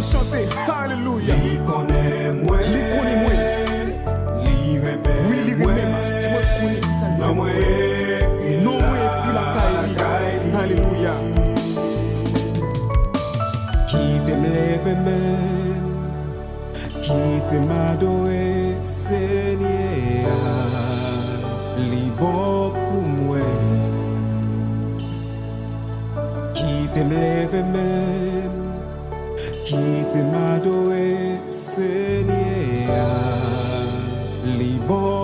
même chanter. Alléluia. Li connaît moi. Li connaît moi. Li remet. Oui, li remet moi. C'est moi qui connais ça. Non moi. Non moi puis la caille. Alléluia. Qui t'aime lever même. Qui t'aime adorer Seigneur. Li bon pour moi. Qui t'aime lever même. Qui t'aime adorer Seigneur. Li bon